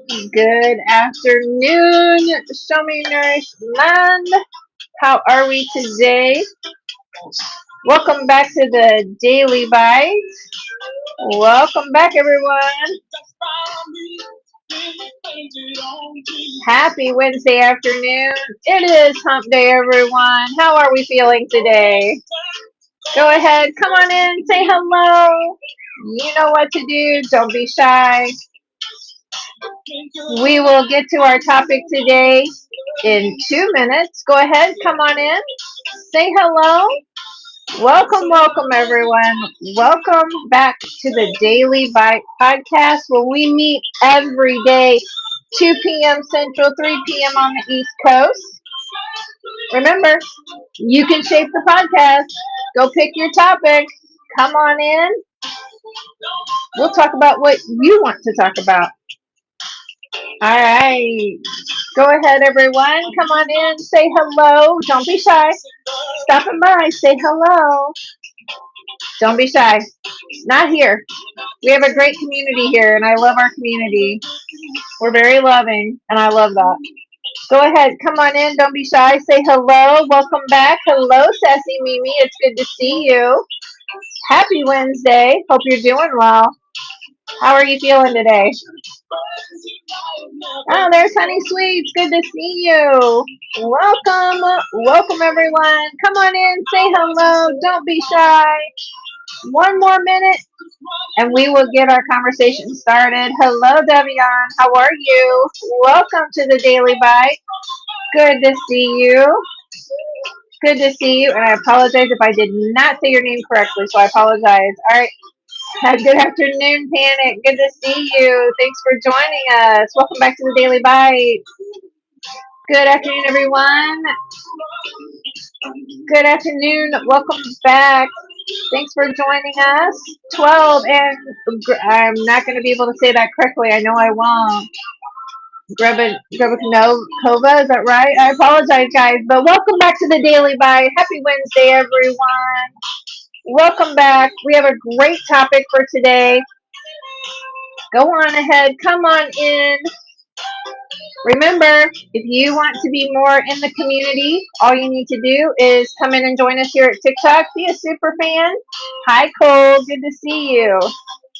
Good afternoon, Show Me Nurse Land. How are we today? Welcome back to the Daily Bite. Welcome back, everyone. Happy Wednesday afternoon. It is Hump Day, everyone. How are we feeling today? Go ahead, come on in, say hello. You know what to do. Don't be shy. We will get to our topic today in 2 minutes. Go ahead, come on in, say hello. Welcome, welcome, everyone. Welcome back to the Daily Bite podcast where we meet every day, 2 p.m. Central, 3 p.m. on the East Coast. Remember, you can shape the podcast. Go pick your topic. Come on in. We'll talk about what you want to talk about. All right. Go ahead, everyone. Come on in. Say hello. Don't be shy. Stopping by. Say hello. Don't be shy. Not here. We have a great community here, and I love our community. We're very loving, and I love that. Go ahead. Come on in. Don't be shy. Say hello. Welcome back. Hello, Sassy Mimi. It's good to see you. Happy Wednesday. Hope you're doing well. How are you feeling today? Oh, there's Honey Sweets. Good to see you. Welcome. Welcome, everyone. Come on in. Say hello. Don't be shy. One more minute, and we will get our conversation started. Hello, Devion. How are you? Welcome to the Daily Bite. Good to see you. Good to see you. And I apologize if I did not say your name correctly, so I apologize. All right. Good afternoon, Panic. Good to see you. Thanks for joining us. Welcome back to the Daily Bite. Good afternoon, everyone. Good afternoon. Welcome back. Thanks for joining us. 12, and I'm not going to be able to say that correctly. I know I won't. Grebakova, is that right? I apologize, guys, but welcome back to the Daily Bite. Happy Wednesday, everyone. Welcome back. We have a great topic for today. Go on ahead. Come on in. Remember, if you want to be more in the community, all you need to do is come in and join us here at TikTok. Be a super fan. Hi, Cole. Good to see you.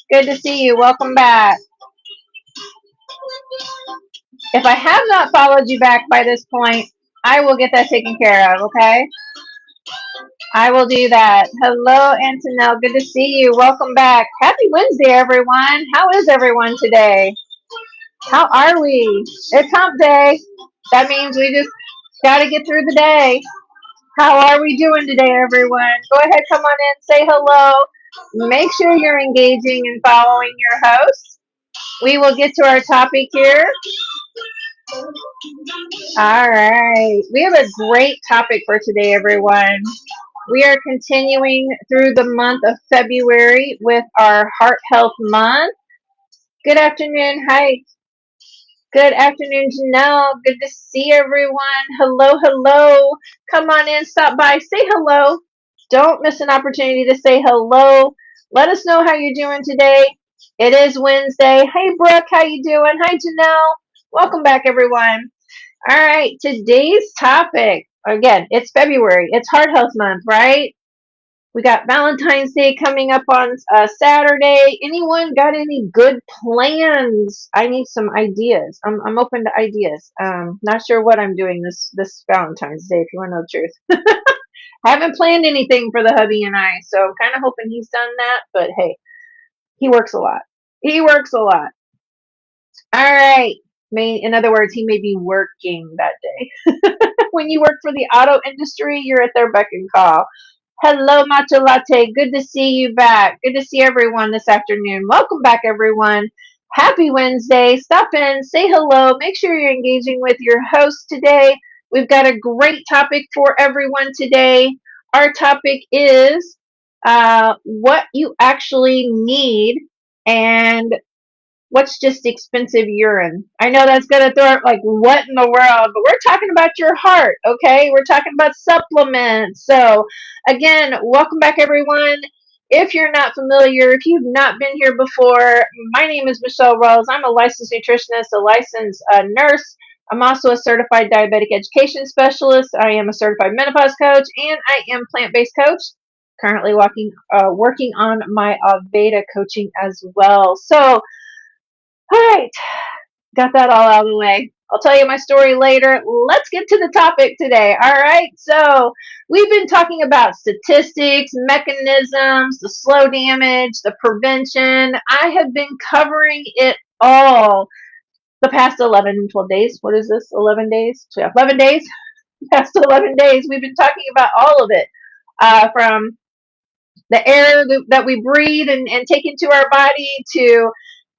Good to see you. Welcome back. If I have not followed you back by this point, I will get that taken care of, okay? I will do that. Hello, Antonelle. Good to see you. Welcome back. Happy Wednesday, everyone. How is everyone today? How are we? It's hump day. That means we just got to get through the day. How are we doing today, everyone? Go ahead, come on in, say hello. Make sure you're engaging and following your host. We will get to our topic here. All right. We have a great topic for today, everyone. We are continuing through the month of February with our Heart Health Month. Good afternoon. Hi. Good afternoon, Janelle. Good to see everyone. Hello, hello. Come on in, stop by, say hello. Don't miss an opportunity to say hello. Let us know how you're doing today. It is Wednesday. Hey, Brooke, how you doing? Hi, Janelle. Welcome back, everyone. All right, today's topic, again, it's February. It's Heart Health Month, right? We got Valentine's Day coming up on Saturday. Anyone got any good plans? I need some ideas. I'm open to ideas. Not sure what I'm doing this Valentine's Day, if you want to know the truth. I haven't planned anything for the hubby and I, so I'm kind of hoping he's done that. But hey, he works a lot. He works a lot. All right. In other words, he may be working that day. When you work for the auto industry, you're at their beck and call. Hello, Matcha Latte. Good to see you back. Good to see everyone this afternoon. Welcome back, everyone. Happy Wednesday. Stop in, say hello. Make sure you're engaging with your host today. We've got a great topic for everyone today. Our topic is what you actually need and what's just expensive urine. I know that's going to throw up like, what in the world? But we're talking about your heart, okay? We're talking about supplements. So, again, welcome back, everyone. If you're not familiar, if you've not been here before, my name is Michelle Rose. I'm a licensed nutritionist, a licensed nurse. I'm also a certified diabetic education specialist. I am a certified menopause coach, and I am plant-based coach. Currently working on my Veda coaching as well. So, all right, got that all out of the way. I'll tell you my story later. Let's get to the topic today. All right. So we've been talking about statistics, mechanisms, the slow damage, the prevention. I have been covering it all the past 11, 12 days. What is this? 11 days? So yeah, 11 days. Past 11 days. We've been talking about all of it, from the air that we breathe and take into our body to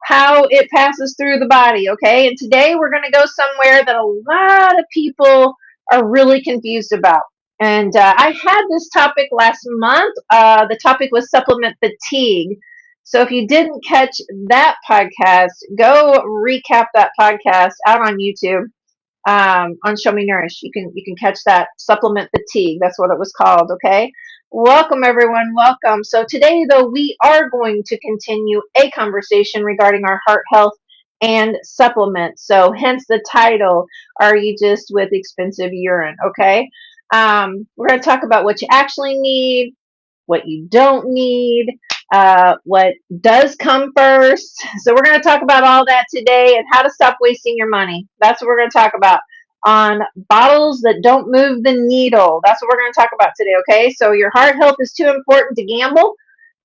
how it passes through the body. Okay. And today we're going to go somewhere that a lot of people are really confused about. And I had this topic last month. The topic was supplement fatigue. So if you didn't catch that podcast, go recap that podcast out on YouTube, on Show Me Nourish. You can catch that, supplement fatigue. That's what it was called. Okay. Welcome everyone. Welcome. So today though, we are going to continue a conversation regarding our heart health and supplements. So hence the title, Are You Just With Expensive Urine? Okay. We're going to talk about what you actually need, what you don't need, what does come first. So we're going to talk about all that today and how to stop wasting your money. That's what we're going to talk about on bottles that don't move the needle. That's what we're going to talk about today, okay? So your heart health is too important to gamble,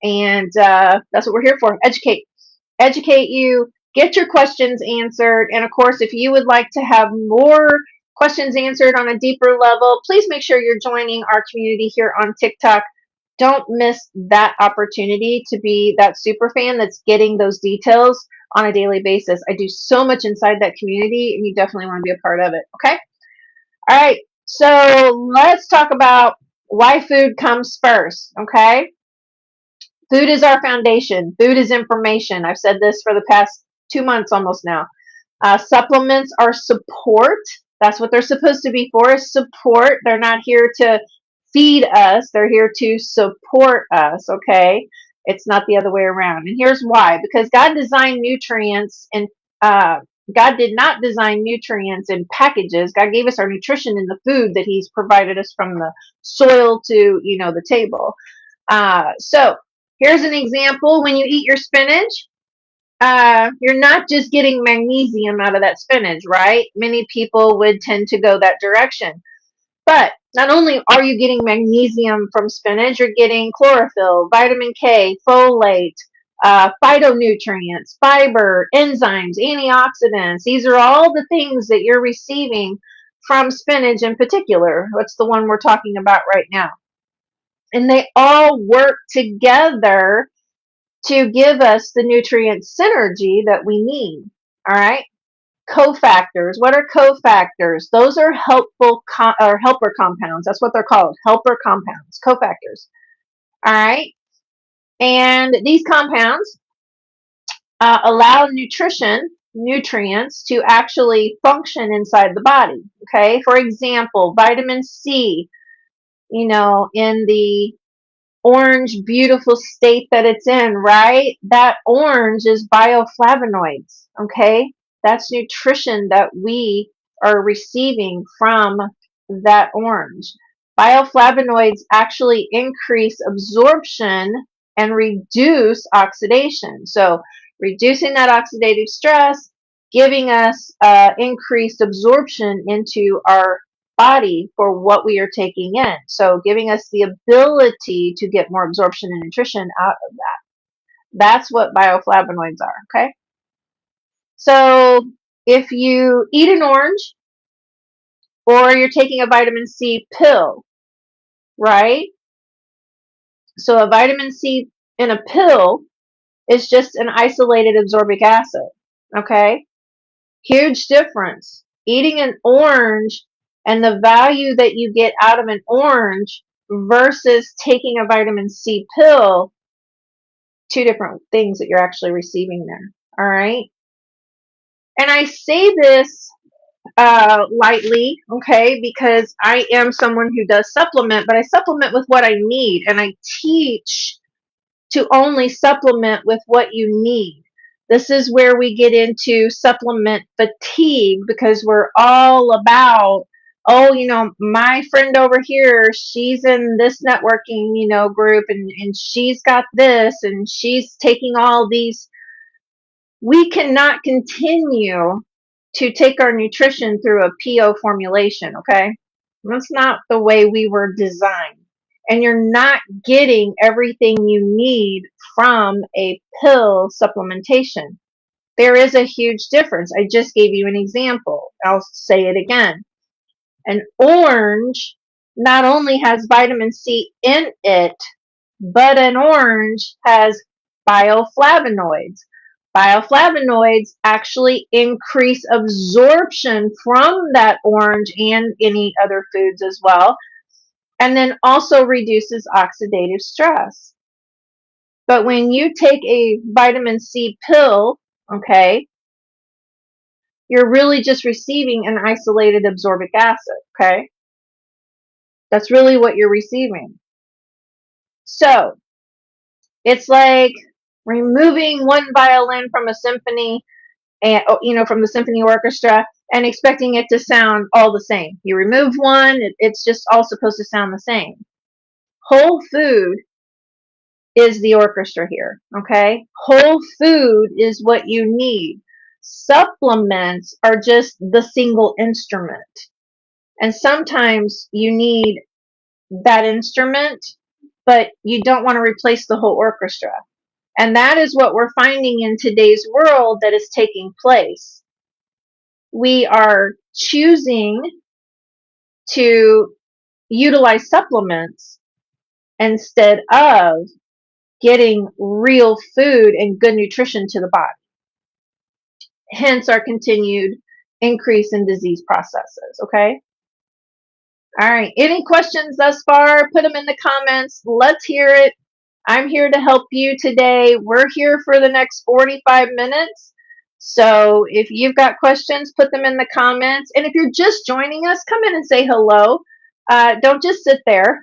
and that's what we're here for. Educate you, get your questions answered, and of course, if you would like to have more questions answered on a deeper level, please make sure you're joining our community here on TikTok. Don't miss that opportunity to be that super fan that's getting those details on a daily basis. I do so much inside that community, and you definitely want to be a part of it. Okay. All right. So let's talk about why food comes first. Okay. Food is our foundation. Food is information. I've said this for the past 2 months almost now. Supplements are support. That's what they're supposed to be for, is support. They're not here to feed us. They're here to support us, okay? It's not the other way around. And here's why. Because God designed nutrients and God did not design nutrients in packages. God gave us our nutrition in the food that He's provided us from the soil to, the table. So here's an example. When you eat your spinach, you're not just getting magnesium out of that spinach, right? Many people would tend to go that direction. But not only are you getting magnesium from spinach, you're getting chlorophyll, vitamin K, folate, phytonutrients, fiber, enzymes, antioxidants. These are all the things that you're receiving from spinach in particular. That's the one we're talking about right now. And they all work together to give us the nutrient synergy that we need. All right. Cofactors. What are cofactors? Those are or helper compounds. That's what they're called. Helper compounds. Cofactors. All right. And these compounds allow nutrients to actually function inside the body. Okay. For example, vitamin C, in the orange, beautiful state that it's in, right? That orange is bioflavonoids, okay? That's nutrition that we are receiving from that orange. Bioflavonoids actually increase absorption and reduce oxidation. So, reducing that oxidative stress, giving us increased absorption into our body for what we are taking in. So giving us the ability to get more absorption and nutrition out of that. That's what bioflavonoids are, okay? So if you eat an orange or you're taking a vitamin C pill, right? So a vitamin C in a pill is just an isolated absorbic acid, okay? Huge difference. Eating an orange and the value that you get out of an orange versus taking a vitamin C pill, two different things that you're actually receiving there. All right. And I say this lightly, okay, because I am someone who does supplement, but I supplement with what I need. And I teach to only supplement with what you need. This is where we get into supplement fatigue, because we're all about, oh, my friend over here, she's in this networking, group, and she's got this, and she's taking all these. We cannot continue to take our nutrition through a PO formulation, okay? That's not the way we were designed. And you're not getting everything you need from a pill supplementation. There is a huge difference. I just gave you an example. I'll say it again. An orange not only has vitamin C in it, but an orange has bioflavonoids. Bioflavonoids actually increase absorption from that orange and any other foods as well, and then also reduces oxidative stress. But when you take a vitamin C pill, okay, you're really just receiving an isolated ascorbic acid, okay? That's really what you're receiving. So it's like removing one violin from a symphony, and from the symphony orchestra, and expecting it to sound all the same. You remove one, it's just all supposed to sound the same. Whole food is the orchestra here, okay? Whole food is what you need. Supplements are just the single instrument. And sometimes you need that instrument, but you don't want to replace the whole orchestra. And that is what we're finding in today's world that is taking place. We are choosing to utilize supplements instead of getting real food and good nutrition to the body. Hence our continued increase in disease processes, okay? All right, any questions thus far? Put them in the comments. Let's hear it. I'm here to help you today. We're here for the next 45 minutes. So if you've got questions, put them in the comments. And if you're just joining us, come in and say hello. Don't just sit there.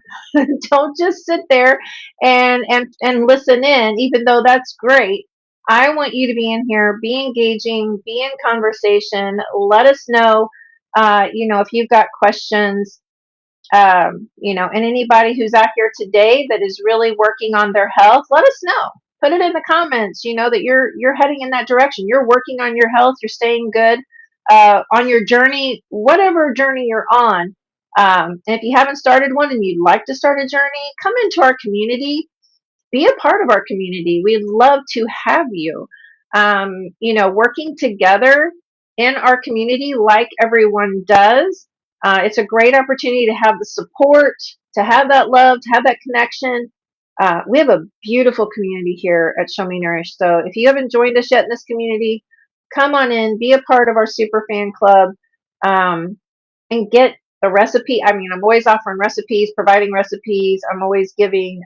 Don't just sit there and listen in, even though that's great. I want you to be in here, be engaging, be in conversation. Let us know, if you've got questions. And anybody who's out here today that is really working on their health, let us know. Put it in the comments, that you're heading in that direction. You're working on your health. You're staying good on your journey, whatever journey you're on. If you haven't started one and you'd like to start a journey, come into our community. Be a part of our community. We'd love to have you. Working together in our community like everyone does. It's a great opportunity to have the support, to have that love, to have that connection. We have a beautiful community here at Show Me Nourish. So if you haven't joined us yet in this community, come on in, be a part of our super fan club, and get a recipe. I mean, I'm always offering recipes, providing recipes. I'm always giving,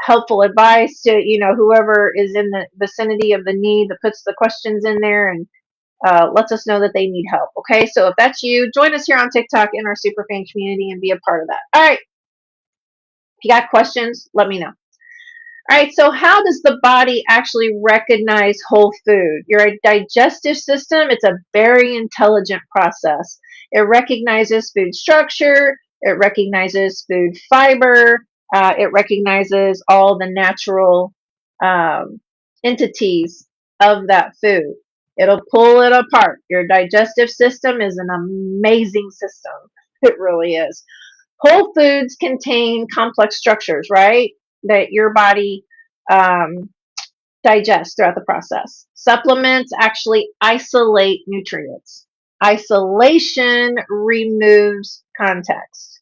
helpful advice to, whoever is in the vicinity of the need, that puts the questions in there and lets us know that they need help. Okay, so if that's you, join us here on TikTok in our Superfan community and be a part of that. All right, if you got questions, let me know. All right, so how does the body actually recognize whole food? Your digestive system, it's a very intelligent process. It recognizes food structure, it recognizes food fiber, it recognizes all the natural entities of that food. It'll pull it apart. Your digestive system is an amazing system. It really is. Whole foods contain complex structures, right? That your body digests throughout the process. Supplements actually isolate nutrients. Isolation removes context.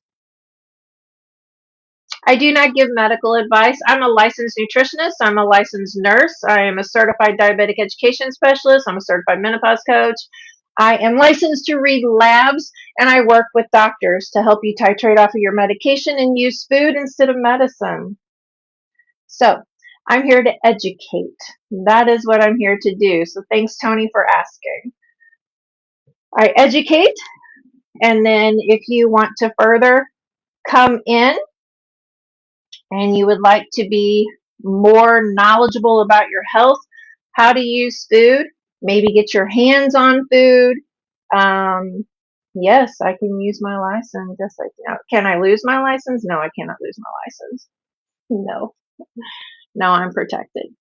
I do not give medical advice. I'm a licensed nutritionist. I'm a licensed nurse. I am a certified diabetic education specialist. I'm a certified menopause coach. I am licensed to read labs, and I work with doctors to help you titrate off of your medication and use food instead of medicine. So I'm here to educate. That is what I'm here to do. So thanks, Tony, for asking. I educate, and then if you want to further come in and you would like to be more knowledgeable about your health, how to use food, maybe get your hands on food. Yes, I can use my license. Yes, I can. Can I lose my license? No, I cannot lose my license. No, no, I'm protected.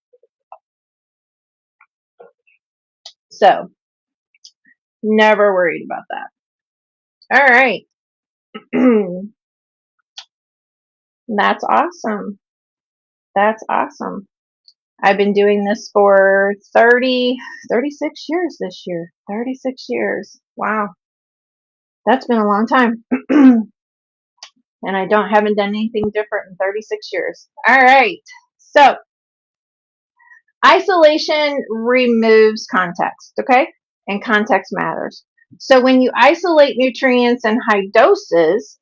So, never worried about that. All right. That's awesome. That's awesome. I've been doing this for 36 years this year. 36 years. Wow. That's been a long time. And I haven't done anything different in 36 years. All right. So, isolation removes context, okay? And context matters. So, when you isolate nutrients in high doses,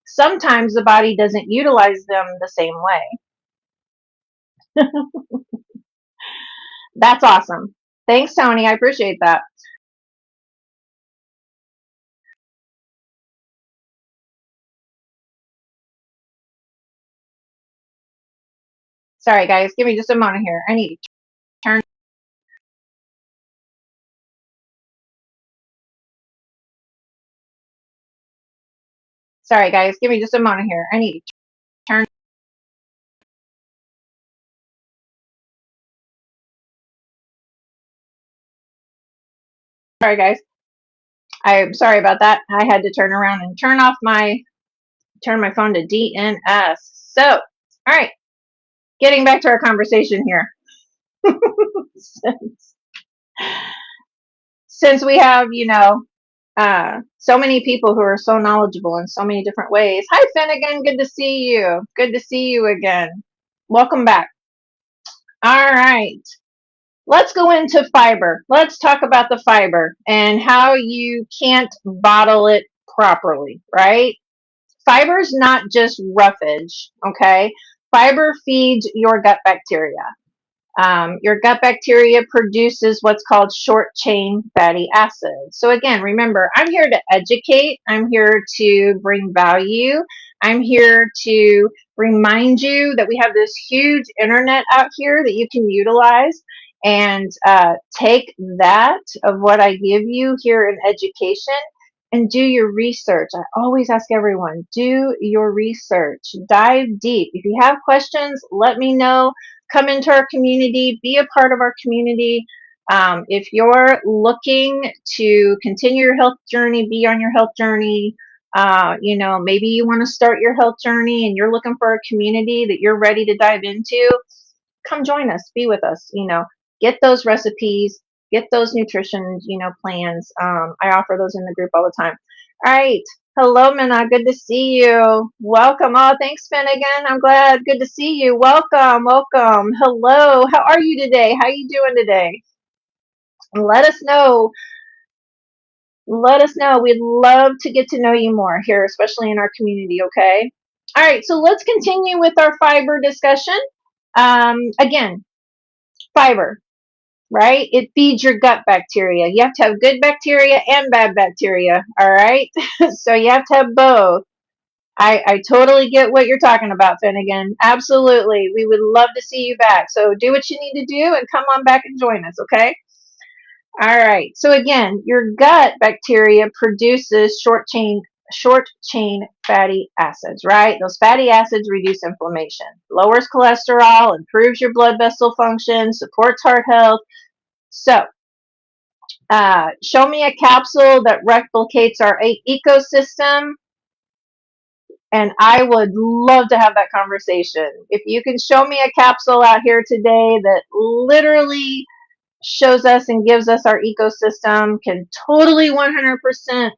sometimes the body doesn't utilize them the same way. That's awesome. Thanks, Tony. I appreciate that. Sorry, guys. Give me just a moment here. I need to turn. Sorry, guys. Give me just a moment here. I need to turn. Sorry, guys. I'm sorry about that. I had to turn around and turn my phone to DNS. So, all right. Getting back to our conversation here. Since we have, so many people who are so knowledgeable in so many different ways. Hi, Finnegan. Good to see you. Good to see you again. Welcome back. All right. Let's go into fiber. Let's talk about the fiber and how you can't bottle it properly, right? Fiber's not just roughage, okay? Fiber feeds your gut bacteria. Your gut bacteria produces what's called short chain fatty acids. So, again, remember, I'm here to educate, I'm here to bring value, I'm here to remind you that we have this huge internet out here that you can utilize and take that of what I give you here in education and do your research. I always ask everyone, do your research, dive deep. If you have questions, let me know. Come into our community, be a part of our community. If you're looking to continue your health journey, be on your health journey, maybe you want to start your health journey and you're looking for a community that you're ready to dive into, come join us, be with us, get those recipes, get those nutrition, plans. I offer those in the group all the time. All right. Hello, Minna. Good to see you. Welcome. Oh, thanks, Finnegan. I'm glad. Good to see you. Welcome. Welcome. Hello. How are you today? How are you doing today? Let us know. Let us know. We'd love to get to know you more here, especially in our community, okay? All right. So let's continue with our fiber discussion. Again, fiber, right? It feeds your gut bacteria. You have to have good bacteria and bad bacteria, all right? So you have to have both. I totally get what you're talking about, Finnegan. Absolutely. We would love to see you back. So do what you need to do and come on back and join us, okay? All right. So again, your gut bacteria produces short chain fatty acids, right? Those fatty acids reduce inflammation, lowers cholesterol, improves your blood vessel function, supports heart health. So, show me a capsule that replicates our ecosystem, and I would love to have that conversation. If you can show me a capsule out here today that literally shows us and gives us our ecosystem, can totally 100%,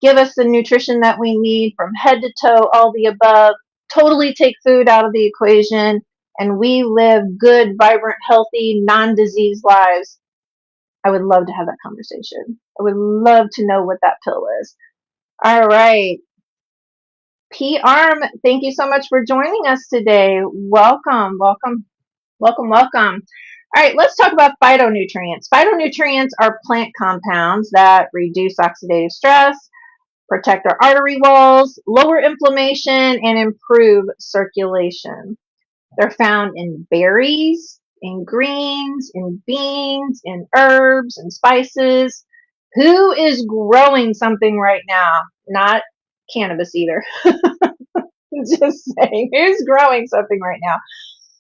give us the nutrition that we need from head to toe, all the above, totally take food out of the equation, and we live good, vibrant, healthy, non-disease lives. I would love to have that conversation. I would love to know what that pill is. All right. P. Arm, thank you so much for joining us today. Welcome, welcome, welcome, welcome. All right, let's talk about phytonutrients. Phytonutrients are plant compounds that reduce oxidative stress, protect our artery walls, lower inflammation, and improve circulation. They're found in berries, in greens, in beans, in herbs, and spices. Who is growing something right now? Not cannabis either. Just saying, who's growing something right now?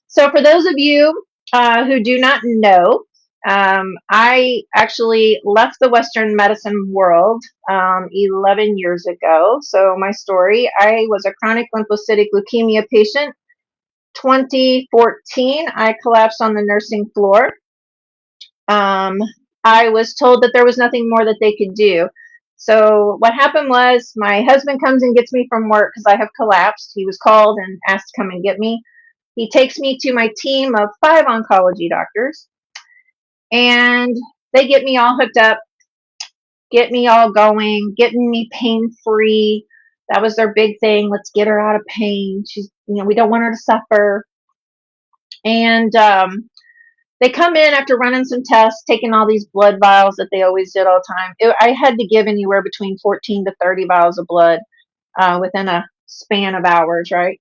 So, for those of you who do not know, I actually left the Western medicine world 11 years ago. So, my story, I was a chronic lymphocytic leukemia patient. 2014, I collapsed on the nursing floor. I was told that there was nothing more that they could do. So what happened was my husband comes and gets me from work because I have collapsed. He was called and asked to come and get me. He takes me to my team of 5 oncology doctors, and they get me all hooked up, get me all going, getting me pain free. That was their big thing. Let's get her out of pain. We don't want her to suffer. And they come in after running some tests, taking all these blood vials that they always did all the time. I had to give anywhere between 14 to 30 vials of blood within a span of hours, right?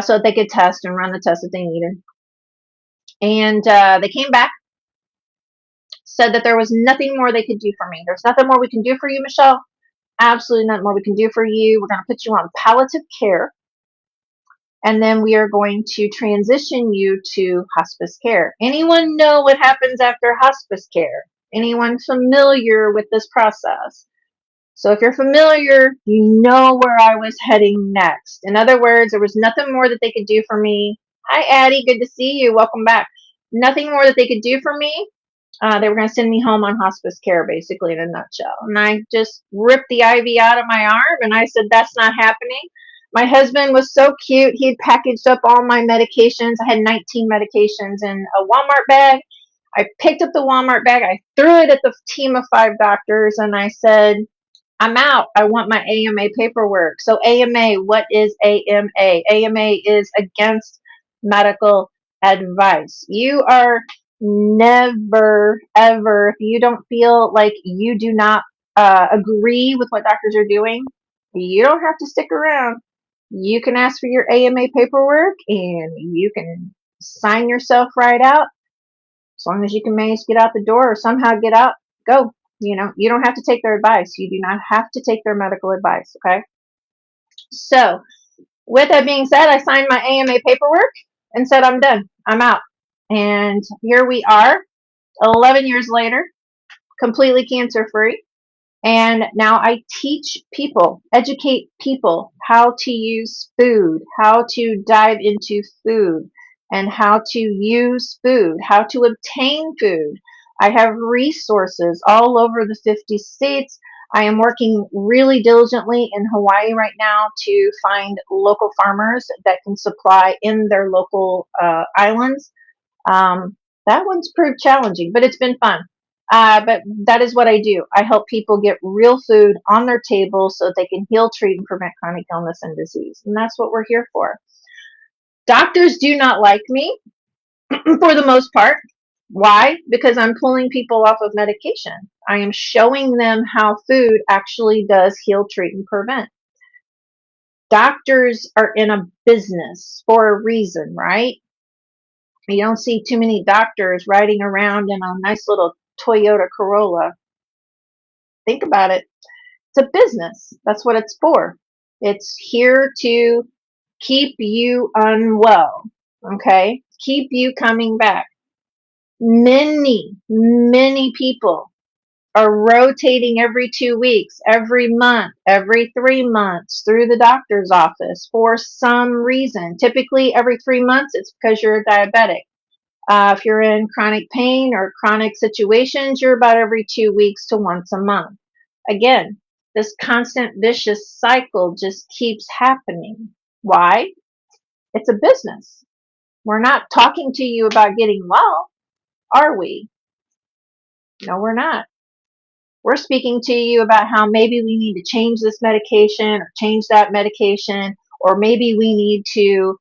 So that they could test and run the tests that they needed. And they came back, said that there was nothing more they could do for me. There's nothing more we can do for you, Michelle. Absolutely nothing more we can do for you. We're going to put you on palliative care, and then we are going to transition you to hospice care. Anyone know what happens after hospice care? Anyone familiar with this process? So if you're familiar, you know where I was heading next. In other words, there was nothing more that they could do for me. Hi, Addie. Good to see you. Welcome back. Nothing more that they could do for me. They were going to send me home on hospice care, basically, in a nutshell. And I just ripped the IV out of my arm, and I said, that's not happening. My husband was so cute. He had packaged up all my medications. I had 19 medications in a Walmart bag. I picked up the Walmart bag. I threw it at the team of 5 doctors, and I said, I'm out. I want my AMA paperwork. So AMA, what is AMA? AMA is against medical advice. You are never, ever, if you don't feel like you do not agree with what doctors are doing, you don't have to stick around. You can ask for your AMA paperwork and you can sign yourself right out. As long as you can manage to get out the door or somehow get out, go. You don't have to take their advice. You do not have to take their medical advice, okay? So, with that being said, I signed my AMA paperwork and said, I'm done. I'm out. And here we are, 11 years later, completely cancer free. And now I teach people, educate people how to use food, how to dive into food, and how to use food, how to obtain food. I have resources all over the 50 states. I am working really diligently in Hawaii right now to find local farmers that can supply in their local islands. That one's proved challenging, but it's been fun. But that is what I do. I help people get real food on their table so that they can heal, treat, and prevent chronic illness and disease. And that's what we're here for. Doctors do not like me for the most part. Why? Because I'm pulling people off of medication. I am showing them how food actually does heal, treat, and prevent. Doctors are in a business for a reason, right? You don't see too many doctors riding around in a nice little Toyota Corolla. Think about it. It's a business. That's what it's for. It's here to keep you unwell. Okay? Keep you coming back. Many, many people are rotating every 2 weeks, every month, every 3 months through the doctor's office for some reason. Typically, every 3 months, it's because you're diabetic. If you're in chronic pain or chronic situations, you're about every 2 weeks to once a month. Again, this constant vicious cycle just keeps happening. Why? It's a business. We're not talking to you about getting well, are we? No, we're not. We're speaking to you about how maybe we need to change this medication or change that medication, or maybe we need to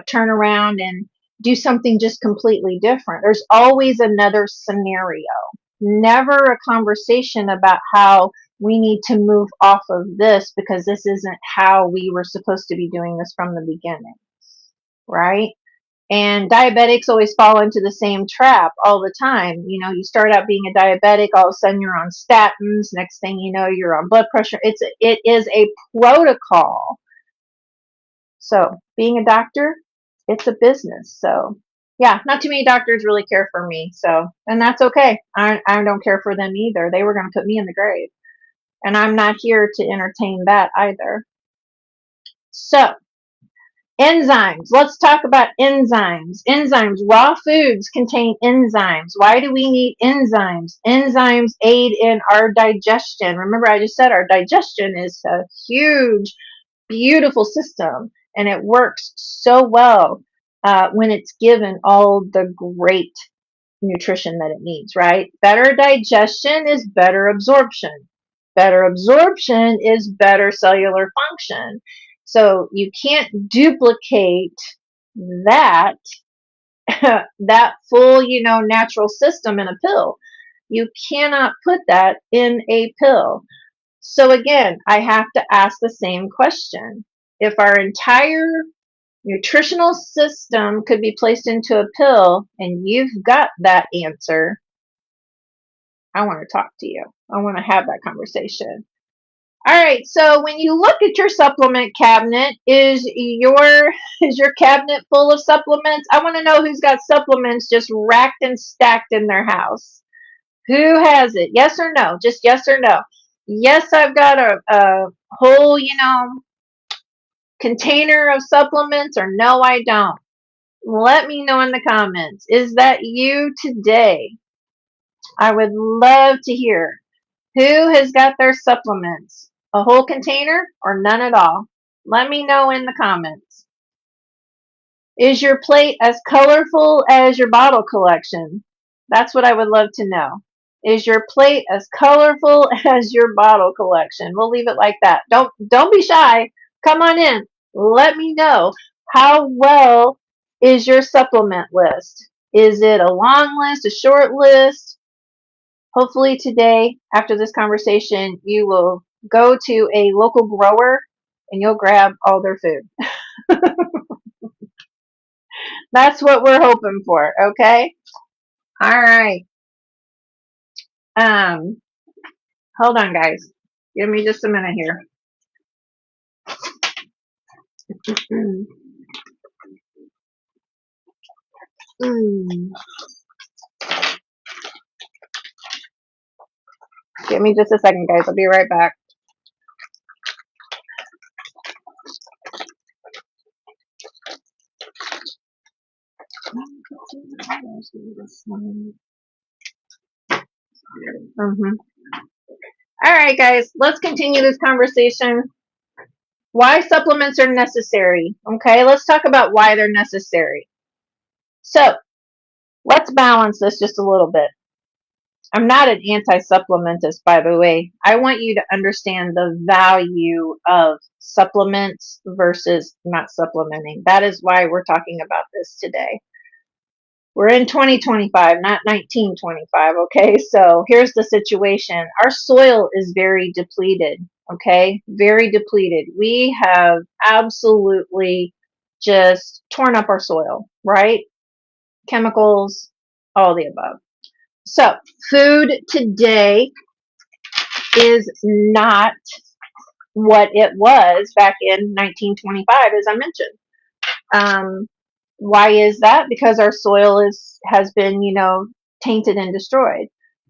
turn around and do something just completely different. There's always another scenario. Never a conversation about how we need to move off of this because this isn't how we were supposed to be doing this from the beginning, right? And diabetics always fall into the same trap all the time. You know, you start out being a diabetic, all of a sudden you're on statins. Next thing you know, you're on blood pressure. It is a protocol. So being a doctor, it's a business. So yeah, not too many doctors really care for me. So, and that's okay. I don't care for them either. They were going to put me in the grave. And I'm not here to entertain that either. So enzymes. Let's talk about enzymes. Enzymes. Raw foods contain enzymes. Why do we need enzymes? Enzymes aid in our digestion. Remember, I just said our digestion is a huge, beautiful system, and it works so well when it's given all the great nutrition that it needs, right? Better digestion is better absorption. Better absorption is better cellular function. So you can't duplicate that that full, natural system in a pill. You cannot put that in a pill. So again, I have to ask the same question. If our entire nutritional system could be placed into a pill and you've got that answer, I want to talk to you. I want to have that conversation. All right, so when you look at your supplement cabinet, is your cabinet full of supplements? I want to know who's got supplements just racked and stacked in their house. Who has it? Yes or no? Just yes or no. Yes, I've got a whole, container of supplements, or no, I don't. Let me know in the comments. Is that you today? I would love to hear. Who has got their supplements? A whole container or none at all? Let me know in the comments. Is your plate as colorful as your bottle collection? That's what I would love to know. Is your plate as colorful as your bottle collection? We'll leave it like that. Don't be shy. Come on in. Let me know. How well is your supplement list? Is it a long list, a short list? Hopefully today, after this conversation, you will go to a local grower and you'll grab all their food. That's what we're hoping for, okay? All right. Hold on, guys. Give me just a minute here. Give me just a second, guys. I'll be right back. All right, guys. Let's continue this conversation. Why supplements are necessary. Okay, let's talk about why they're necessary. So, let's balance this just a little bit. I'm not an anti-supplementist, by the way. I want you to understand the value of supplements versus not supplementing. That is why we're talking about this today. We're in 2025, not 1925, okay? So here's the situation. Our soil is very depleted, okay? Very depleted. We have absolutely just torn up our soil, right? Chemicals, all the above. So food today is not what it was back in 1925, as I mentioned. Why is that? Because our soil has been, tainted and destroyed.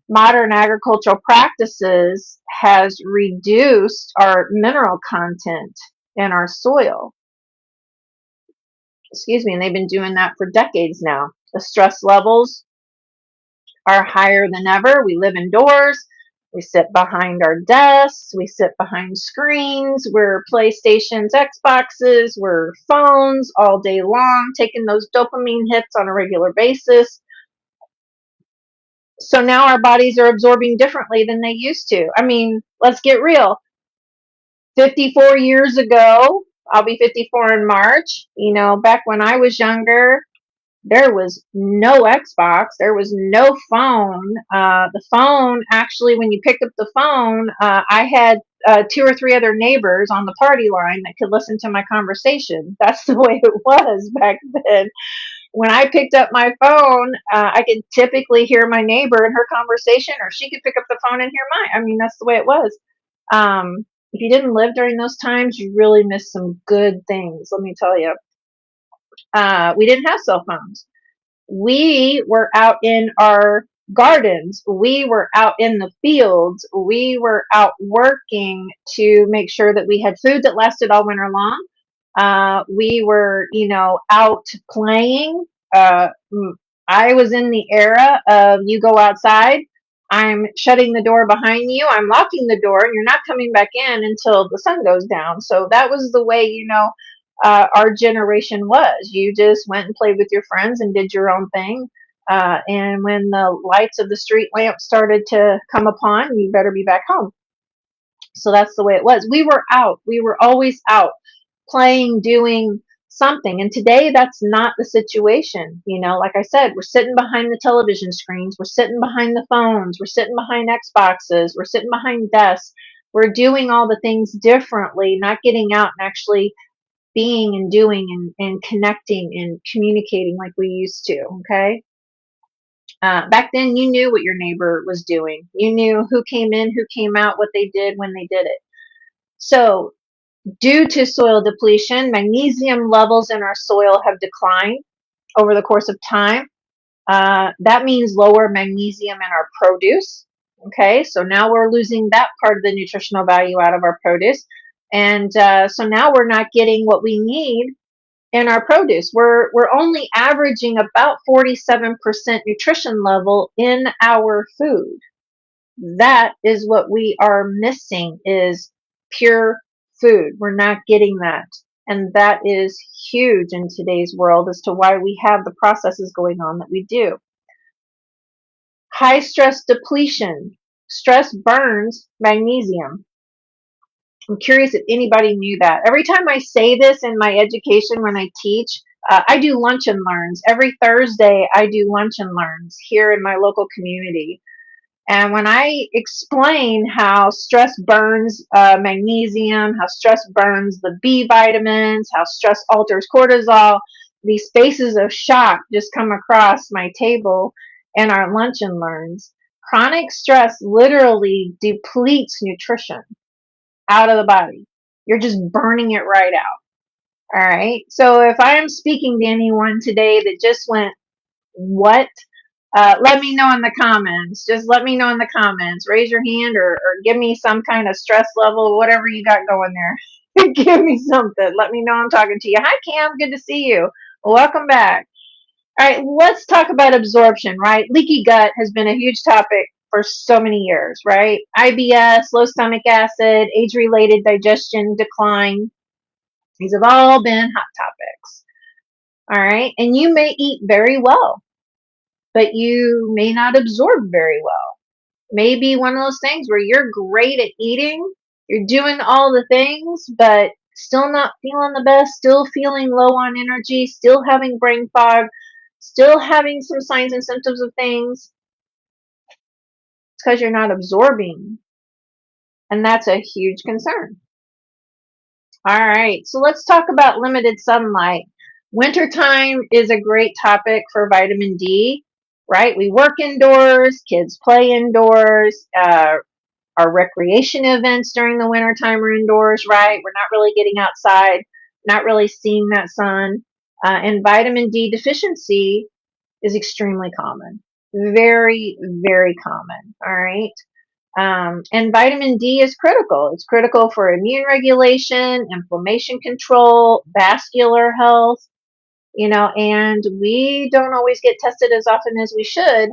Modern agricultural practices has reduced our mineral content in our soil. Excuse me, and they've been doing that for decades now. The stress levels are higher than ever. We live indoors. We sit behind our desks. We sit behind screens. We're PlayStations, Xboxes. We're phones all day long, taking those dopamine hits on a regular basis. So now our bodies are absorbing differently than they used to. I mean, let's get real. 54 years ago, I'll be 54 in March. Back when I was younger, There was no Xbox. There was no phone. The phone, actually, when you picked up the phone, I had two or three other neighbors on the party line that could listen to my conversation. That's the way it was back then. When I picked up my phone, I could typically hear my neighbor in her conversation, or she could pick up the phone and hear mine. I mean, that's the way it was. If you didn't live during those times, you really missed some good things, let me tell you. We didn't have cell phones. We were out in our gardens. We were out in the fields. We were out working to make sure that we had food that lasted all winter long. We were, out playing. I was in the era of you go outside, I'm shutting the door behind you, I'm locking the door, and you're not coming back in until the sun goes down. So that was the way, our generation was. You just went and played with your friends and did your own thing. And when the lights of the street lamp started to come upon, you better be back home. So that's the way it was. We were out. We were always out playing, doing something. And today that's not the situation. Like I said, we're sitting behind the television screens, we're sitting behind the phones, we're sitting behind Xboxes, we're sitting behind desks. We're doing all the things differently, not getting out and actually being and doing and connecting and communicating like we used to. Okay. Back then, you knew what your neighbor was doing. You knew who came in, who came out, what they did when they did it. So, due to soil depletion, magnesium levels in our soil have declined over the course of time. That means lower magnesium in our produce. Okay, so now we're losing that part of the nutritional value out of our produce. And so now we're not getting what we need in our produce. We're only averaging about 47% nutrition level in our food. That is what we are missing, is pure food. We're not getting that. And that is huge in today's world as to why we have the processes going on that we do. High stress depletion. Stress burns magnesium. I'm curious if anybody knew that. Every time I say this in my education when I teach, I do lunch and learns. Every Thursday, I do lunch and learns here in my local community. And when I explain how stress burns magnesium, how stress burns the B vitamins, how stress alters cortisol, these spaces of shock just come across my table in our lunch and learns. Chronic stress literally depletes nutrition out of the body. You're just burning it right out. All right. So if I am speaking to anyone today that just went, what? Let me know in the comments. Just let me know in the comments. Raise your hand or give me some kind of stress level, whatever you got going there. Give me something. Let me know I'm talking to you. Hi, Cam. Good to see you. Welcome back. All right, let's talk about absorption, right? Leaky gut has been a huge topic for so many years, right? IBS, low stomach acid, age-related digestion decline. These have all been hot topics. All right, and you may eat very well, but you may not absorb very well. Maybe one of those things where you're great at eating, you're doing all the things, but still not feeling the best, still feeling low on energy, still having brain fog, still having some signs and symptoms of things. It's because you're not absorbing. And that's a huge concern. All right, so let's talk about limited sunlight. Wintertime is a great topic for vitamin D, right? We work indoors, kids play indoors, our recreation events during the wintertime are indoors, right? We're not really getting outside, not really seeing that sun. And vitamin D deficiency is extremely common. Very, very common. All right. And vitamin D is critical. It's critical for immune regulation, inflammation control, vascular health, and we don't always get tested as often as we should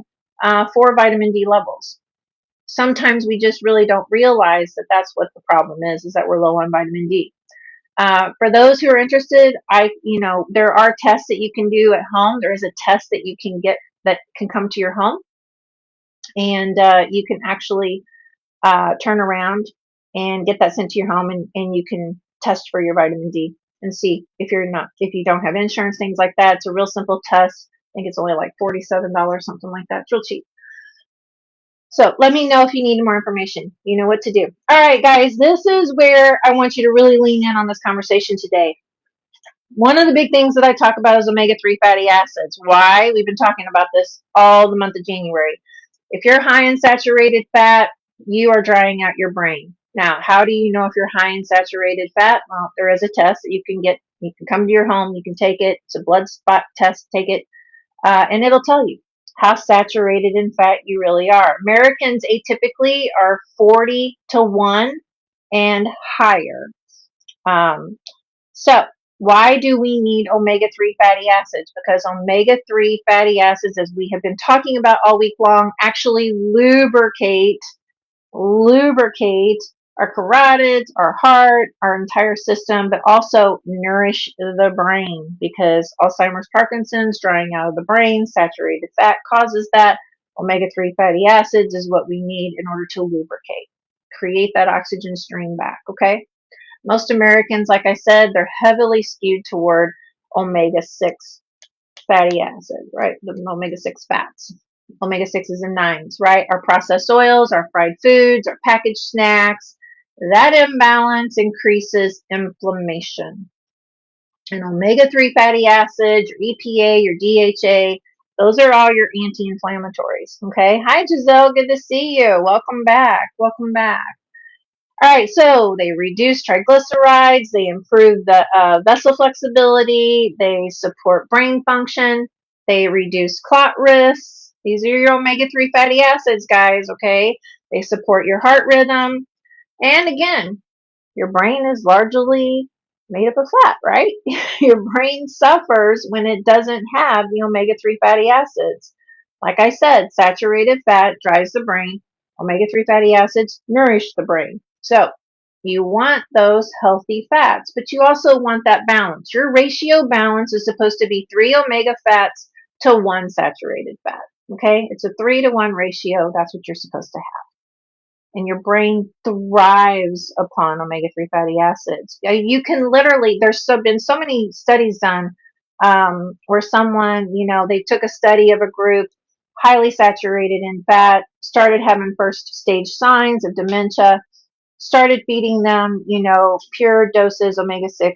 for vitamin D levels. Sometimes we just really don't realize that that's what the problem is that we're low on vitamin D. For those who are interested, there are tests that you can do at home. There is a test that you can get that can come to your home, and you can actually turn around and get that sent to your home, and you can test for your vitamin D and see if you don't have insurance, things like that. It's a real simple test. think it's only like $47, something like that. It's real cheap. So let me know if you need more information. You know what to do. All right, guys, this is where I want you to really lean in on this conversation today. One of the big things that I talk about is omega-3 fatty acids. Why? We've been talking about this all the month of January. If you're high in saturated fat, you are drying out your brain. Now, how do you know if you're high in saturated fat? Well, there is a test that you can get. You can come to your home, you can take it. It's a blood spot test. Take it, and it'll tell you how saturated in fat you really are. Americans atypically are 40 to 1 and higher. Um, so, why do we need omega-3 fatty acids? Because omega-3 fatty acids, as we have been talking about all week long, actually lubricate our carotids, our heart, our entire system, but also nourish the brain, because Alzheimer's, Parkinson's, drying out of the brain, saturated fat causes that. Omega-3 fatty acids is what we need in order to lubricate, create that oxygen stream back, okay? Most Americans, like I said, they're heavily skewed toward omega-6 fatty acid, right? The omega-6 fats. Omega-6s and 9s, right? Our processed oils, our fried foods, our packaged snacks. That imbalance increases inflammation. And omega-3 fatty acids, your EPA, your DHA, those are all your anti-inflammatories, okay? Hi, Giselle. Good to see you. Welcome back. Welcome back. All right, so they reduce triglycerides, they improve the vessel flexibility, they support brain function, they reduce clot risks. These are your omega-3 fatty acids, guys, okay? They support your heart rhythm. And again, your brain is largely made up of fat, right? Your brain suffers when it doesn't have the omega-3 fatty acids. Like I said, saturated fat drives the brain. Omega-3 fatty acids nourish the brain. So you want those healthy fats, but you also want that balance. Your ratio balance is supposed to be 3 omega fats to 1 saturated fat. Okay? It's a 3 to 1 ratio. That's what you're supposed to have. And your brain thrives upon omega-3 fatty acids. You can literally, been so many studies done where someone, they took a study of a group highly saturated in fat, started having first stage signs of dementia, started feeding them, pure doses omega-3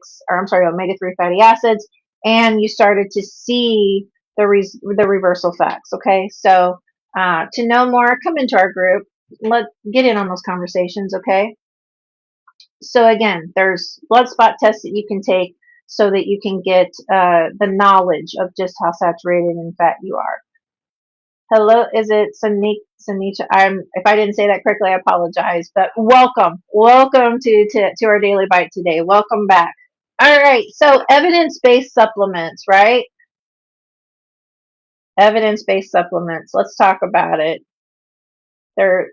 fatty acids, and you started to see the reversal effects. Okay, so to know more, come into our group. Let's get in on those conversations. Okay. So again, there's blood spot tests that you can take so that you can get the knowledge of just how saturated in fat you are. Hello, is it Sanisha? If I didn't say that correctly, I apologize. But welcome to our daily bite today. Welcome back. All right, so evidence-based supplements, right? Evidence-based supplements. Let's talk about it. They're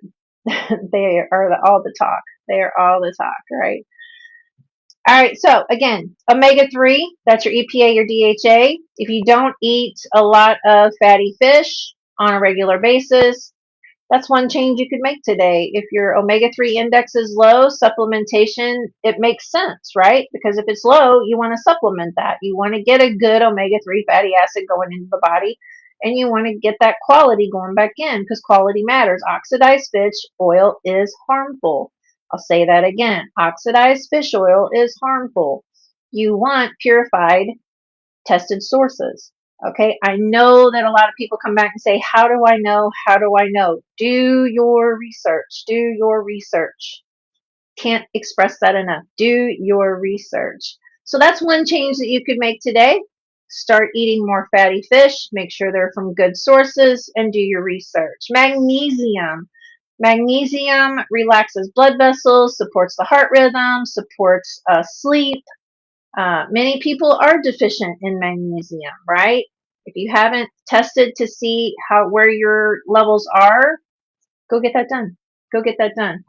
they are all the talk. They are all the talk, right? All right, so again, omega-3, that's your EPA, your DHA. If you don't eat a lot of fatty fish on a regular basis, that's one change you could make today. If your omega-3 index is low, supplementation, it makes sense, right? Because if it's low, you want to supplement that. You want to get a good omega-3 fatty acid going into the body, and you want to get that quality going back in, because quality matters. Oxidized fish oil is harmful. I'll say that again. Oxidized fish oil is harmful. You want purified, tested sources. Okay, I know that a lot of people come back and say, how do I know? How do I know? Do your research. Do your research. Can't express that enough. Do your research. So that's one change that you could make today. Start eating more fatty fish. Make sure they're from good sources, and do your research. Magnesium. Magnesium relaxes blood vessels, supports the heart rhythm, supports sleep. Many people are deficient in magnesium, right? If you haven't tested to see where your levels are, go get that done. Go get that done.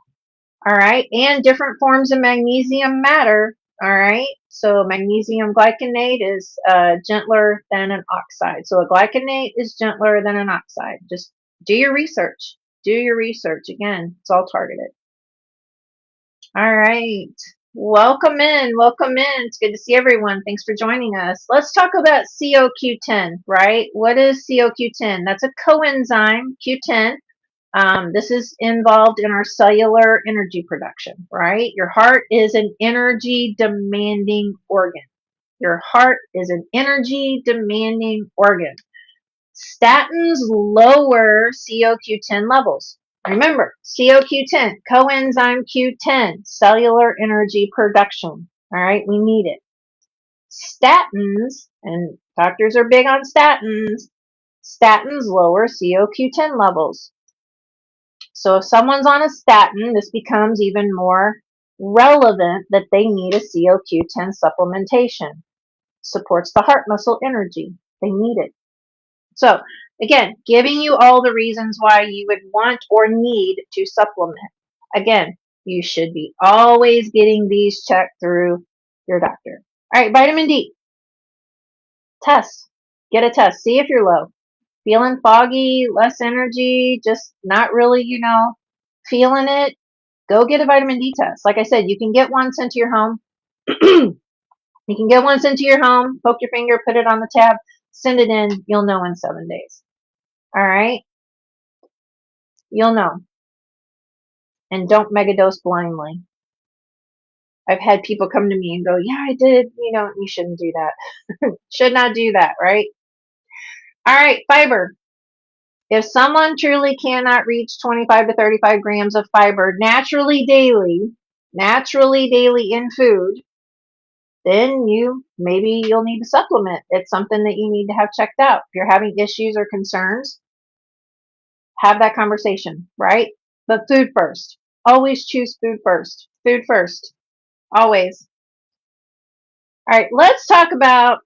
All right. And different forms of magnesium matter. All right. So magnesium glycinate is gentler than an oxide. So a glycinate is gentler than an oxide. Just do your research. Do your research. Again, it's all targeted. All right. Welcome in, welcome in. It's good to see everyone. Thanks for joining us. Let's talk about CoQ10, right? What is CoQ10? That's a coenzyme, Q10. This is involved in our cellular energy production, right? Your heart is an energy demanding organ. Your heart is an energy demanding organ. Statins lower CoQ10 levels. Remember, CoQ10, coenzyme Q10, cellular energy production. All right, we need it. Statins, and doctors are big on statins lower CoQ10 levels. So if someone's on a statin, this becomes even more relevant that they need a CoQ10 supplementation. Supports the heart muscle energy. They need it. So again, giving you all the reasons why you would want or need to supplement. Again, you should be always getting these checked through your doctor. All right, vitamin D. Test. Get a test. See if you're low. Feeling foggy, less energy, just not really, feeling it. Go get a vitamin D test. Like I said, you can get one sent to your home. You can get one sent to your home, poke your finger, put it on the tab, send it in. You'll know in 7 days. All right? You'll know. And don't megadose blindly. I've had people come to me and go, yeah, I did. You shouldn't do that. Should not do that, right? All right, fiber. If someone truly cannot reach 25 to 35 grams of fiber naturally daily in food, then maybe you'll need to supplement. It's something that you need to have checked out. If you're having issues or concerns, have that conversation, right? But food first. Always choose food first. Food first. Always. All right, let's talk about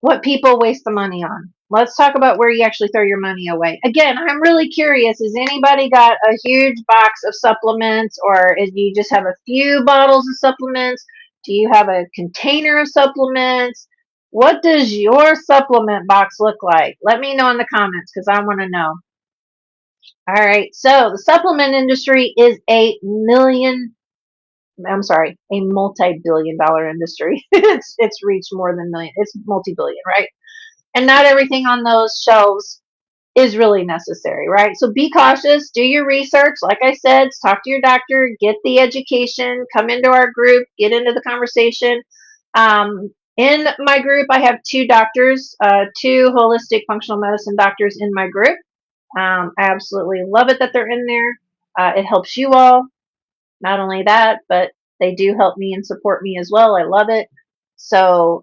what people waste the money on. Let's talk about where you actually throw your money away. Again, I'm really curious. Has anybody got a huge box of supplements, or do you just have a few bottles of supplements? Do you have a container of supplements? What does your supplement box look like? Let me know in the comments because I want to know. All right, so the supplement industry is a multi-billion-dollar industry. It's reached more than million. It's multi-billion, right? And not everything on those shelves is really necessary, right? So be cautious, do your research. Like I said, talk to your doctor, get the education, come into our group, get into the conversation. In my group, I have two doctors, two holistic functional medicine doctors in my group. I absolutely love it that they're in there. It helps you all. Not only that, but they do help me and support me as well. I love it. So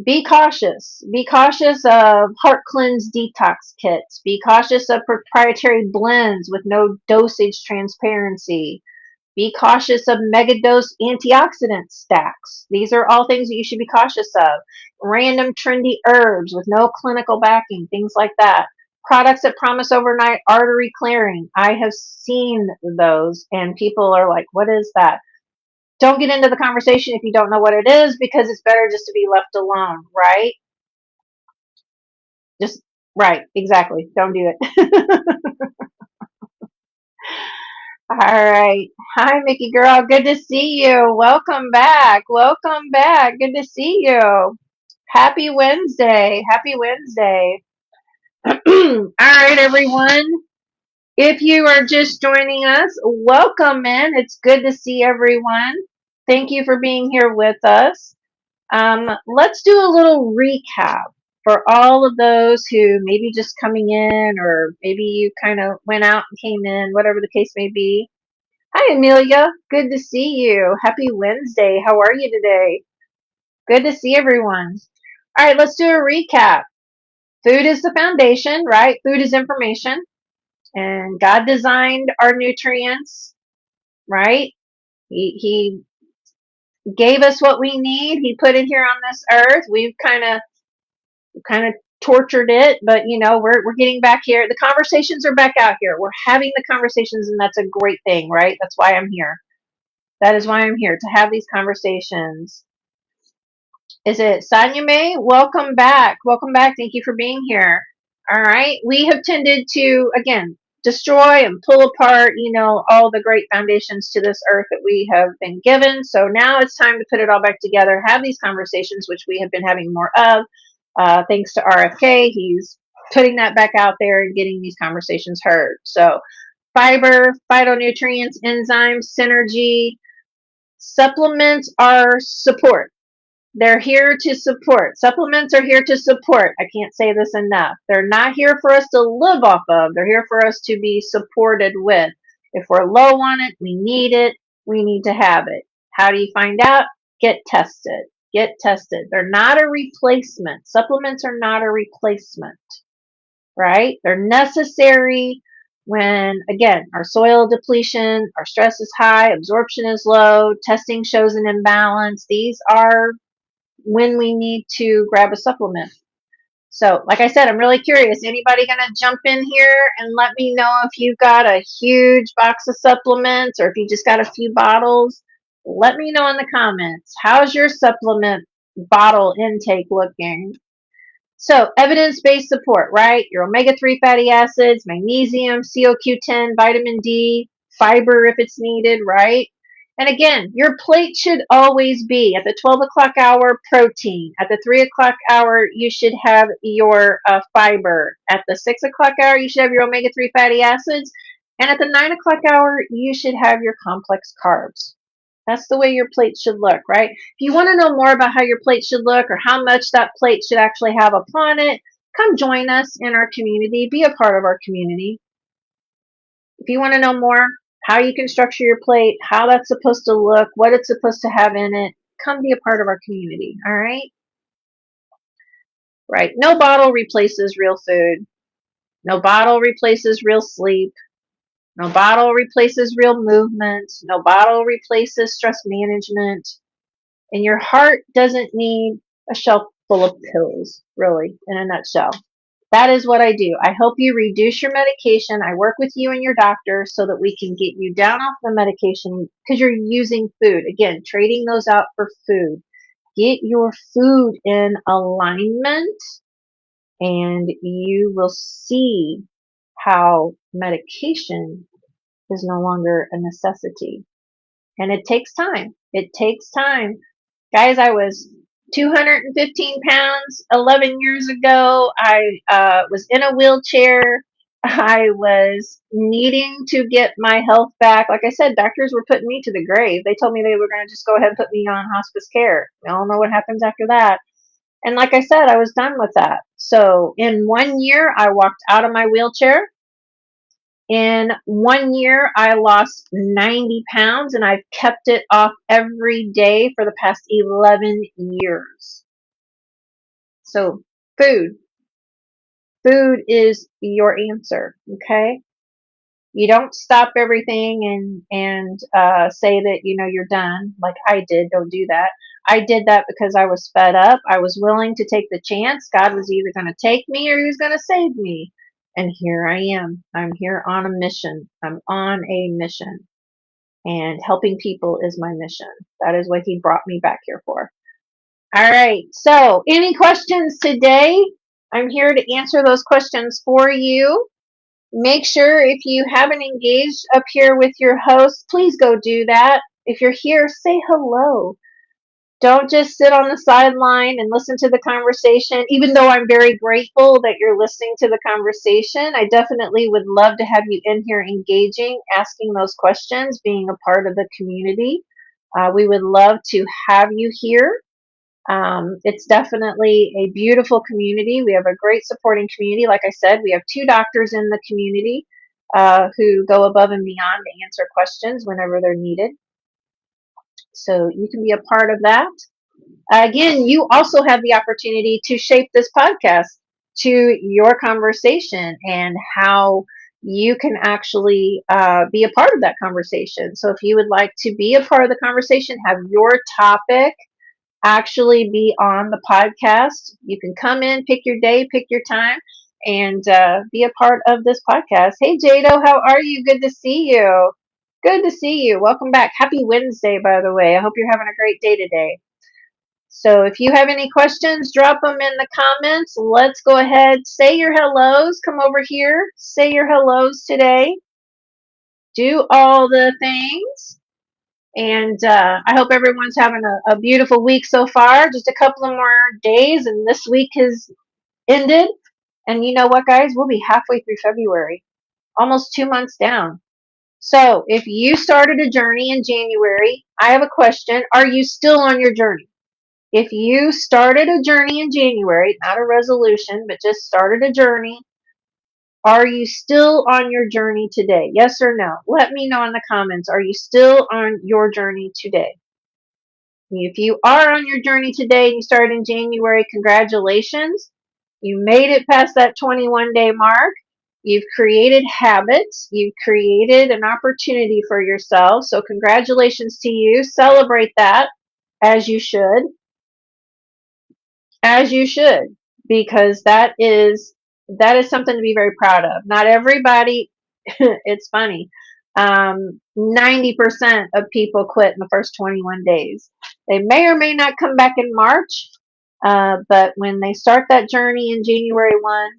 be cautious. Be cautious of heart cleanse detox kits. Be cautious of proprietary blends with no dosage transparency. Be cautious of megadose antioxidant stacks. These are all things that you should be cautious of. Random trendy herbs with no clinical backing, things like that. Products that promise overnight artery clearing. I have seen those, and people are like, what is that? Don't get into the conversation if you don't know what it is, because it's better just to be left alone, right? Just, right, exactly. Don't do it. All right. Hi, Mickey girl. Good to see you. Welcome back. Welcome back. Good to see you. Happy Wednesday. Happy Wednesday. All right, everyone. If you are just joining us, welcome in. It's good to see everyone. Thank you for being here with us. Let's do a little recap for all of those who maybe just coming in, or maybe you kind of went out and came in, whatever the case may be. Hi, Amelia. Good to see you. Happy Wednesday. How are you today? Good to see everyone. All right, let's do a recap. Food is the foundation, right? Food is information. And God designed our nutrients, right? He gave us what we need. He put it here on this earth. We've kind of tortured it, but we're getting back here. The conversations are back out here. We're having the conversations, and that's a great thing, right? That's why I'm here. That is why I'm here, to have these conversations. Is it Sanyame? Welcome back. Welcome back. Thank you for being here. All right. We have tended to, again, destroy and pull apart, all the great foundations to this earth that we have been given. So now it's time to put it all back together, have these conversations, which we have been having more of. Thanks to RFK, he's putting that back out there and getting these conversations heard. So fiber, phytonutrients, enzymes, synergy, supplements are support. They're here to support. Supplements are here to support. I can't say this enough. They're not here for us to live off of. They're here for us to be supported with. If we're low on it, we need it. We need to have it. How do you find out? Get tested. Get tested. They're not a replacement. Supplements are not a replacement, right? They're necessary when, again, our soil depletion, our stress is high, absorption is low, testing shows an imbalance. These are when we need to grab a supplement. So, like I said, I'm really curious. Anybody going to jump in here and let me know if you've got a huge box of supplements or if you just got a few bottles? Let me know in the comments. How's your supplement bottle intake looking? So, evidence-based support, right? Your omega-3 fatty acids, magnesium, CoQ10, vitamin D, fiber if it's needed, right? And again, your plate should always be at the 12 o'clock hour protein. At the 3 o'clock hour, you should have your fiber. At the 6 o'clock hour, you should have your omega-3 fatty acids. And at the 9 o'clock hour, you should have your complex carbs. That's the way your plate should look, right? If you want to know more about how your plate should look or how much that plate should actually have upon it, come join us in our community. Be a part of our community. If you want to know more how you can structure your plate, how that's supposed to look, what it's supposed to have in it, come be a part of our community, all right? Right. No bottle replaces real food. No bottle replaces real sleep. No bottle replaces real movement. No bottle replaces stress management. And your heart doesn't need a shelf full of pills, really, in a nutshell. That is what I do. I help you reduce your medication. I work with you and your doctor so that we can get you down off the medication because you're using food. Again, trading those out for food. Get your food in alignment and you will see how medication is no longer a necessity. And it takes time. It takes time. Guys, I was 215 pounds 11 years ago. I was in a wheelchair. I was needing to get my health back. Like I said, doctors were putting me to the grave. They told me they were going to just go ahead and put me on hospice care. We all know what happens after that. And like I said, I was done with that. So in 1 year, I walked out of my wheelchair. In 1 year, I lost 90 pounds and I've kept it off every day for the past 11 years. So food is your answer. Okay. You don't stop everything and say that, you're done like I did. Don't do that. I did that because I was fed up. I was willing to take the chance. God was either going to take me or he was going to save me. And here I am. I'm here on a mission. I'm on a mission. And helping people is my mission. That is what he brought me back here for. All right. So, any questions today? I'm here to answer those questions for you. Make sure if you haven't engaged up here with your host, please go do that. If you're here, say hello. Don't just sit on the sideline and listen to the conversation. Even though I'm very grateful that you're listening to the conversation, I definitely would love to have you in here engaging, asking those questions, being a part of the community. We would love to have you here. It's definitely a beautiful community. We have a great supporting community. Like I said, we have 2 doctors in the community who go above and beyond to answer questions whenever they're needed. So you can be a part of that. Again, you also have the opportunity to shape this podcast to your conversation and how you can actually be a part of that conversation. So if you would like to be a part of the conversation, have your topic actually be on the podcast, you can come in, pick your day, pick your time, and be a part of this podcast. Hey, Jado, how are you? Good to see you. Good to see you. Welcome back. Happy Wednesday, by the way. I hope you're having a great day today. So if you have any questions, drop them in the comments. Let's go ahead. Say your hellos. Come over here. Say your hellos today. Do all the things. And I hope everyone's having a beautiful week so far. Just a couple of more days, and this week has ended. And you know what, guys? We'll be halfway through February, almost 2 months down. So if you started a journey in January, I have a question. Are you still on your journey? If you started a journey in January, not a resolution, but just started a journey, are you still on your journey today? Yes or no? Let me know in the comments. Are you still on your journey today? If you are on your journey today and you started in January, congratulations. You made it past that 21-day mark. You've created habits. You've created an opportunity for yourself. So congratulations to you. Celebrate that as you should. As you should, because that is something to be very proud of. Not everybody, it's funny. 90% of people quit in the first 21 days. They may or may not come back in March, but when they start that journey in January 1,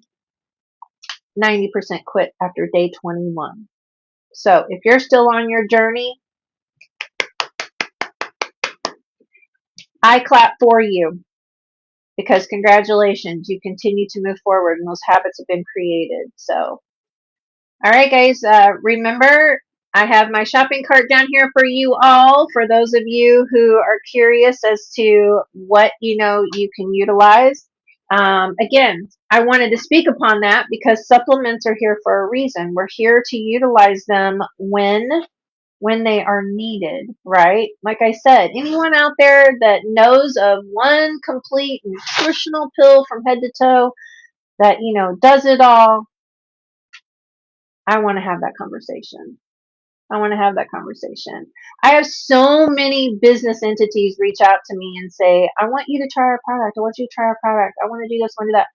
90% quit after day 21. So if you're still on your journey, I clap for you. Because congratulations, you continue to move forward and those habits have been created. So, all right, guys, remember I have my shopping cart down here for you all. For those of you who are curious as to what you can utilize. Again, I wanted to speak upon that because supplements are here for a reason. We're here to utilize them when they are needed, right? Like I said, anyone out there that knows of one complete nutritional pill from head to toe that, does it all, I want to have that conversation. I want to have that conversation. I have so many business entities reach out to me and say, I want you to try our product. I want you to try our product. I want to do this, I want to do that.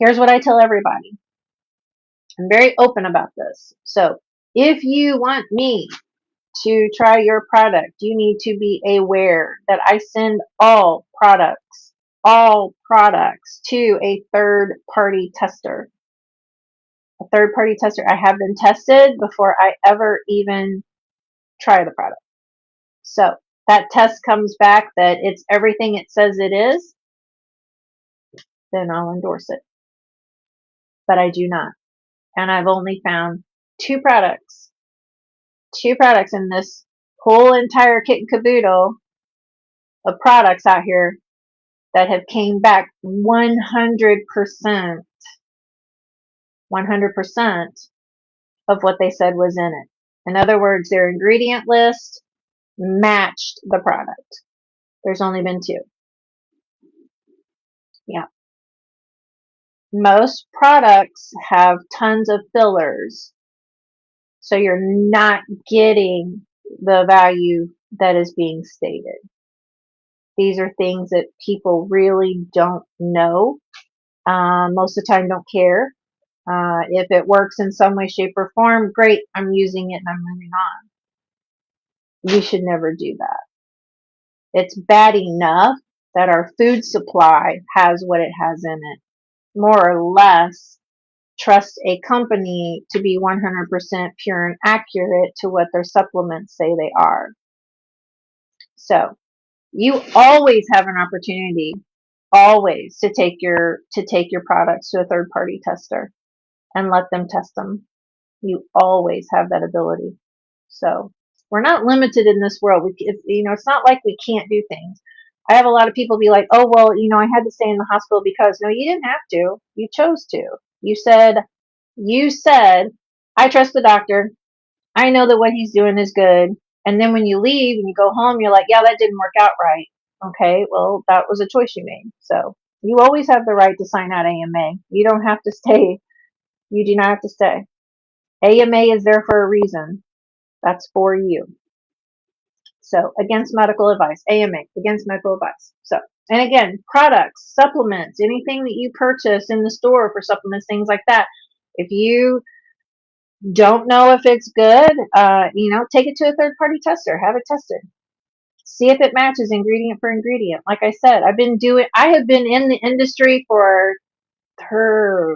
Here's what I tell everybody. I'm very open about this. So if you want me to try your product, you need to be aware that I send all products to a third party tester. A third party tester. I have them tested before I ever even try the product. So that test comes back that it's everything it says it is, then I'll endorse it. But I do not. And I've only found two products in this whole entire kit and caboodle of products out here that have came back 100% of what they said was in it. In other words, their ingredient list matched the product. There's only been two. Yeah. Most products have tons of fillers, so you're not getting the value that is being stated. These are things that people really don't know. Most of the time don't care. If it works in some way, shape, or form, great, I'm using it and I'm moving on. We should never do that. It's bad enough that our food supply has what it has in it. More or less, trust a company to be 100% pure and accurate to what their supplements say they are. So, you always have an opportunity, always, to take your products to a third party tester and let them test them. You always have that ability. So we're not limited in this world. It's not like we can't do things. I have a lot of people be like, oh, well, I had to stay in the hospital because, no, you didn't have to. You chose to. You said, I trust the doctor. I know that what he's doing is good. And then when you leave and you go home, you're like, yeah, that didn't work out right. Okay, well, that was a choice you made. So you always have the right to sign out AMA. You don't have to stay. You do not have to stay. AMA is there for a reason. That's for you. So against medical advice, AMA, against medical advice. So, and again, products, supplements, anything that you purchase in the store for supplements, things like that. If you don't know if it's good, take it to a third party tester, have it tested. See if it matches ingredient for ingredient. Like I said, I have been in the industry for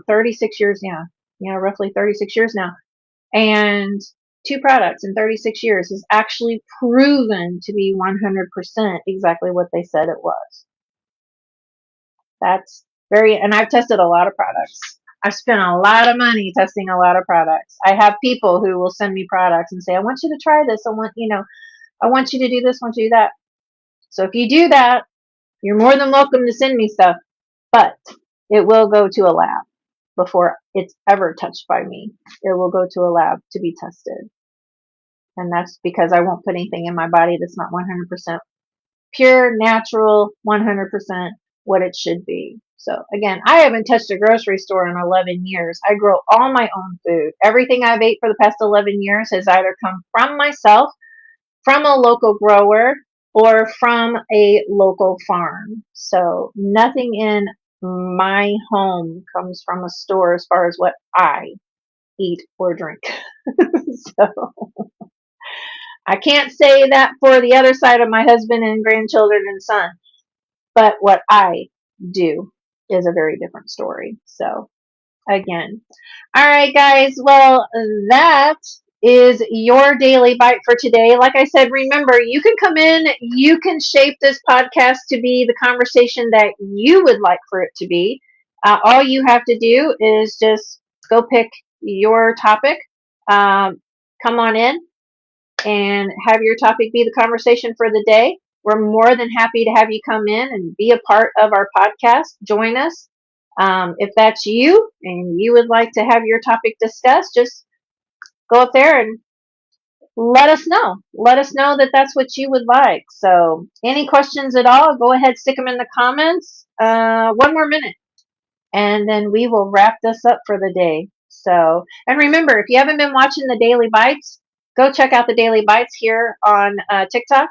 36 years now. Roughly 36 years now. And 2 products in 36 years is actually proven to be 100% exactly what they said it was. And I've tested a lot of products. I've spent a lot of money testing a lot of products. I have people who will send me products and say, I want you to try this. I want you to do this, I want you to do that. So if you do that, you're more than welcome to send me stuff, but it will go to a lab before it's ever touched by me. It will go to a lab to be tested. And that's because I won't put anything in my body that's not 100% pure, natural, 100% what it should be. So again, I haven't touched a grocery store in 11 years. I grow all my own food. Everything I've ate for the past 11 years has either come from myself, from a local grower, or from a local farm. So nothing in my home comes from a store as far as what I eat or drink. So I can't say that for the other side of my husband and grandchildren and son, but what I do is a very different story. So again, all right, guys. Well, that is your daily bite for today. Like I said, remember, you can come in, you can shape this podcast to be the conversation that you would like for it to be. All you have to do is just go pick your topic, come on in, and have your topic be the conversation for the day. We're more than happy to have you come in and be a part of our podcast. Join us. If that's you and you would like to have your topic discussed, just go up there and let us know. Let us know that that's what you would like. So, any questions at all, go ahead, stick them in the comments. One more minute, and then we will wrap this up for the day. So, and remember, if you haven't been watching the Daily Bites, go check out the Daily Bites here on TikTok.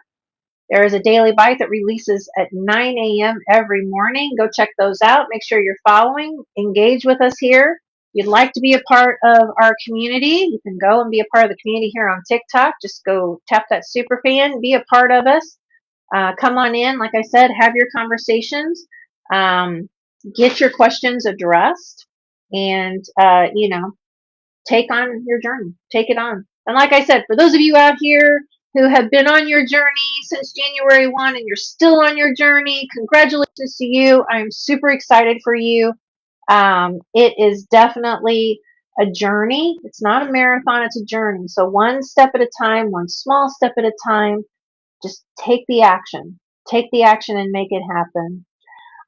There is a Daily Bite that releases at 9 a.m. every morning. Go check those out. Make sure you're following. Engage with us here. If you'd like to be a part of our community, you can go and be a part of the community here on TikTok. Just go tap that super fan. Be a part of us. Come on in. Like I said, have your conversations. Get your questions addressed. And, take on your journey. Take it on. And like I said, for those of you out here who have been on your journey since January 1 and you're still on your journey, congratulations to you. I'm super excited for you. It is definitely a journey. It's not a marathon, it's a journey. So one step at a time, one small step at a time, just take the action. Take the action and make it happen.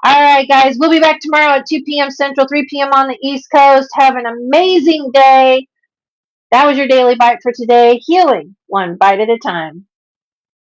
All right, guys, we'll be back tomorrow at 2 p.m. Central, 3 p.m. on the East Coast. Have an amazing day. That was your Daily Bite for today. Healing one bite at a time.